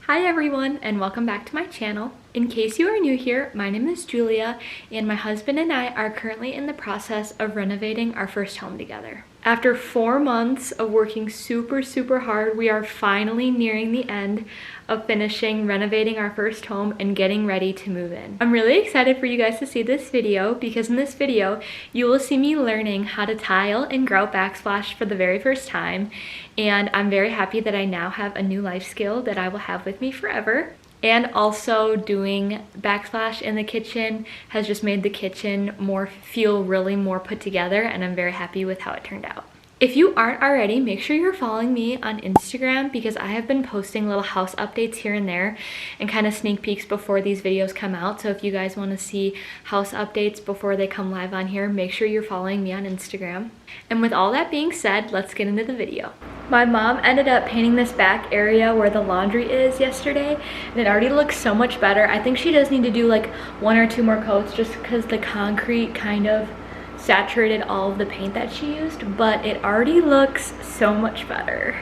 Hi everyone, and welcome back to my channel. In case you are new here, my name is Julia, and my husband and I are currently in the process of renovating our first home together. After 4 months of working super hard, we are finally nearing the end of finishing renovating our first home and getting ready to move in. I'm really excited for you guys to see this video because in this video, you will see me learning how to tile and grout backsplash for the very first time. And I'm very happy that I now have a new life skill that I will have with me forever. And also doing backsplash in the kitchen has just made the kitchen feel really more put together, and I'm very happy with how it turned out. If you aren't already, make sure you're following me on Instagram because I have been posting little house updates here and there and kind of sneak peeks before these videos come out. So if you guys want to see house updates before they come live on here, make sure you're following me on Instagram. And with all that being said, let's get into the video. My mom ended up painting this back area where the laundry is yesterday, and it already looks so much better. I think she does need to do like 1 or 2 more coats just because the concrete kind of saturated all of the paint that she used, but it already looks so much better.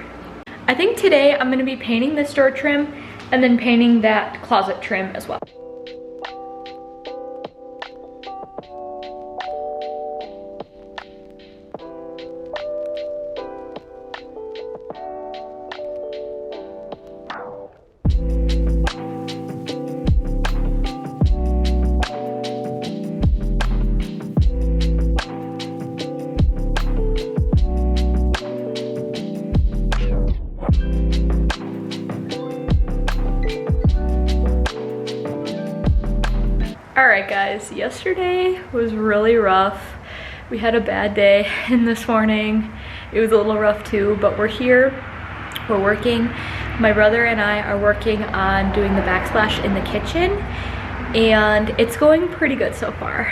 I think today I'm going to be painting this door trim and then painting that closet trim as well. Alright guys, yesterday was really rough. We had a bad day, and this morning it was a little rough too, but we're here, we're working. My brother and I are working on doing the backsplash in the kitchen, and it's going pretty good so far.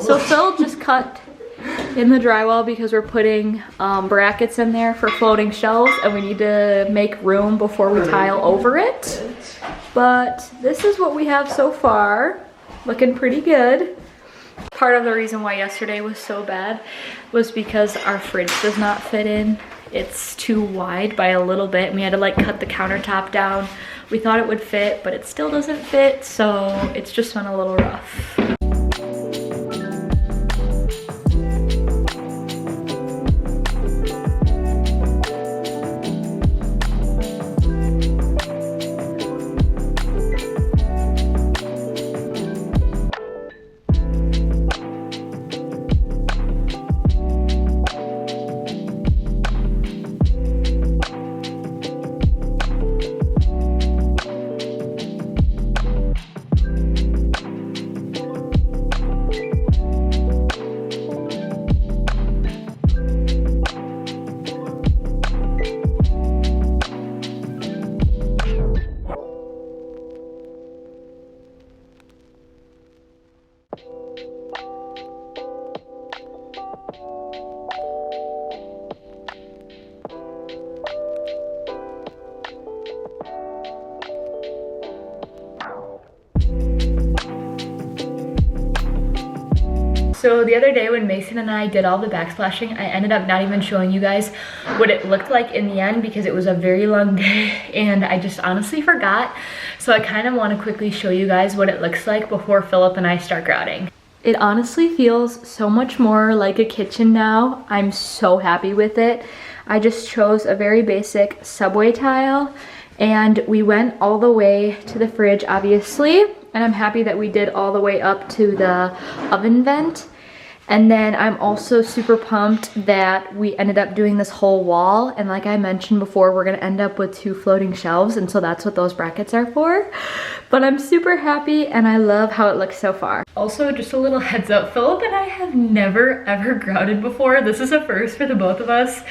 So Phil just cut in the drywall because we're putting brackets in there for floating shelves, and we need to make room before we tile over it. But this is what we have so far, looking pretty good. Part of the reason why yesterday was so bad was because our fridge does not fit in. It's too wide by a little bit, and we had to like cut the countertop down. We thought it would fit, but it still doesn't fit, so it's just been a little rough. So the other day when Mason and I did all the backsplashing, I ended up not even showing you guys what it looked like in the end because it was a very long day and I just honestly forgot. So I kind of want to quickly show you guys what it looks like before Philip and I start grouting. It honestly feels so much more like a kitchen now. I'm so happy with it. I just chose a very basic subway tile, and we went all the way to the fridge obviously, and I'm happy that we did all the way up to the oven vent. And then I'm also super pumped that we ended up doing this whole wall, and like I mentioned before, we're gonna end up with 2 floating shelves, and so that's what those brackets are for. But I'm super happy and I love how it looks so far. Also, just a little heads up, Philip and I have never ever grouted before. This is a first for the both of us.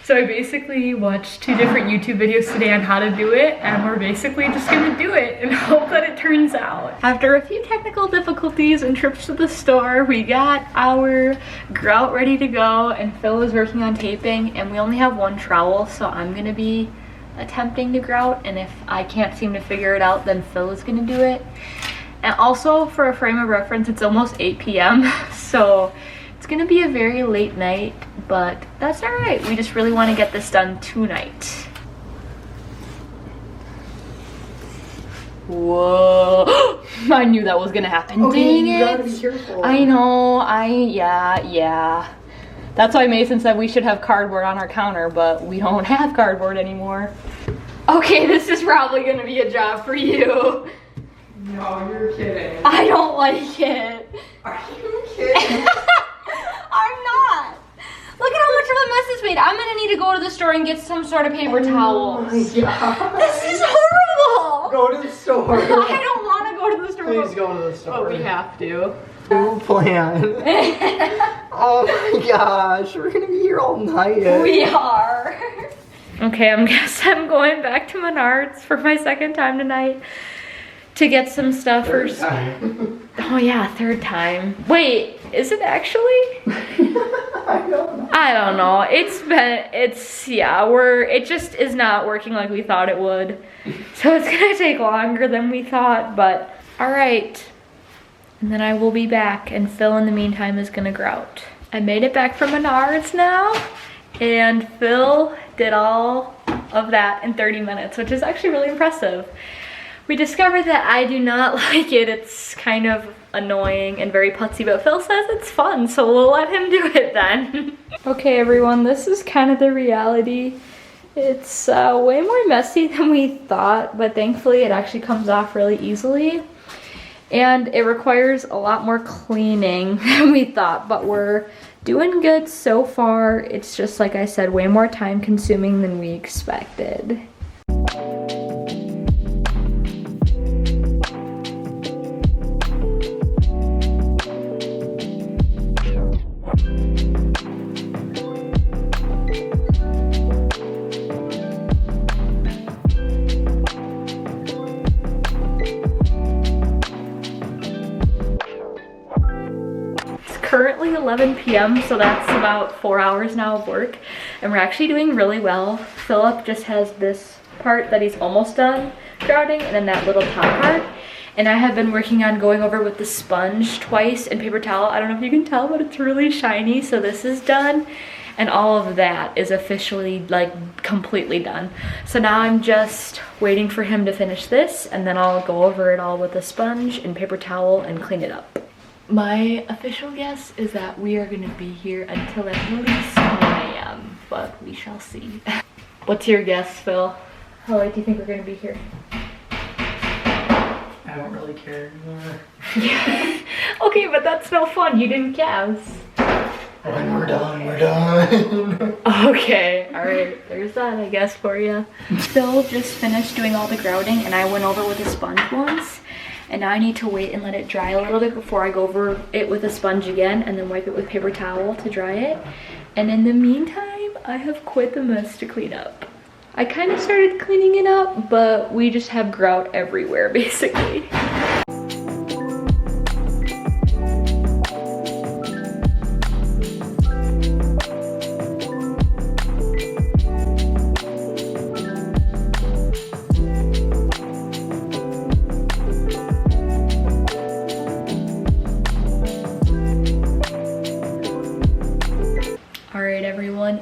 So I basically watched 2 different YouTube videos today on how to do it, and we're basically just gonna do it and hope that it turns out. After a few technical difficulties and trips to the store, we got our grout ready to go, and Phil is working on taping, and we only have 1 trowel, so I'm gonna be attempting to grout, and if I can't seem to figure it out, then Phil is gonna do it. And also, for a frame of reference, it's almost 8 p.m. so it's gonna be a very late night, but that's all right. We just really want to get this done tonight. Whoa. I knew that was gonna happen. Okay, Dang you it. gotta be careful. I know, yeah. That's why Mason said we should have cardboard on our counter, but we don't have cardboard anymore. Okay, this is probably gonna be a job for you. No, you're kidding. I don't like it. Are you kidding? I'm not. Look at how much of a mess it's made. I'm gonna need to go to the store and get some sort of paper towels. Oh my God. This is horrible. Go to the store. I don't want to go to the store. Please go to the store. But we have to. New plan. Oh my gosh, we're gonna be here all night. We are. Okay, I guess I'm going back to Menards for my second time tonight to get some stuff. Third time. Oh yeah, third time. Wait, is it actually? I don't know. It just is not working like we thought it would. So it's gonna take longer than we thought, but all right. And then I will be back, and Phil in the meantime is gonna grout. I made it back from Menards now, and Phil did all of that in 30 minutes, which is actually really impressive. We discovered that I do not like it. It's kind of annoying and very putsy, but Phil says it's fun, so we'll let him do it then. Okay, everyone, this is kind of the reality. It's way more messy than we thought, but thankfully it actually comes off really easily. And it requires a lot more cleaning than we thought, but we're doing good so far. It's just, like I said, way more time consuming than we expected. Currently 11 p.m. so that's about 4 hours now of work, and we're actually doing really well. Philip just has this part that he's almost done grouting, and then that little top part, and I have been working on going over with the sponge twice and paper towel. I don't know if you can tell, but it's really shiny. So this is done, and all of that is officially like completely done. So now I'm just waiting for him to finish this, and then I'll go over it all with a sponge and paper towel and clean it up. My official guess is that we are gonna be here until at least 9 a.m., but we shall see. What's your guess, Phil? How late do you think we're gonna be here? I don't really care anymore. Okay, but that's no fun. You didn't guess. When we're done, we're done. Okay, all right. There's that, I guess, for you. Phil just finished doing all the grouting, and I went over with a sponge once. And now I need to wait and let it dry a little bit before I go over it with a sponge again, and then wipe it with paper towel to dry it. And in the meantime, I have quite the mess to clean up. I kind of started cleaning it up, but we just have grout everywhere, basically.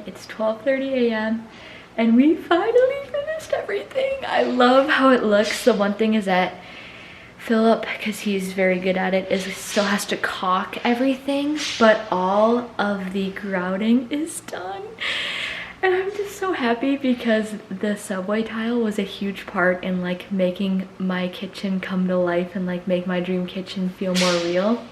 It's 12:30 a.m. and we finally finished everything. I love how it looks. The one thing is that Philip, because he's very good at it, still has to caulk everything, but all of the grouting is done. And I'm just so happy because the subway tile was a huge part in like making my kitchen come to life and like make my dream kitchen feel more real.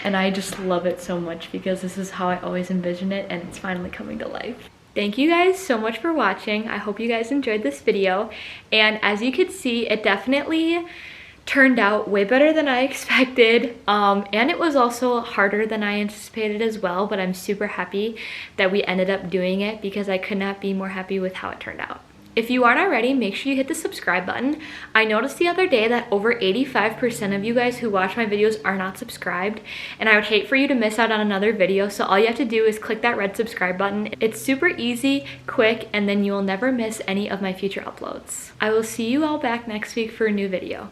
And I just love it so much because this is how I always envision it, and it's finally coming to life. Thank you guys so much for watching. I hope you guys enjoyed this video. And as you could see, it definitely turned out way better than I expected. And it was also harder than I anticipated as well, but I'm super happy that we ended up doing it because I could not be more happy with how it turned out. If you aren't already, make sure you hit the subscribe button. I noticed the other day that over 85% of you guys who watch my videos are not subscribed, and I would hate for you to miss out on another video, so all you have to do is click that red subscribe button. It's super easy, quick, and then you will never miss any of my future uploads. I will see you all back next week for a new video.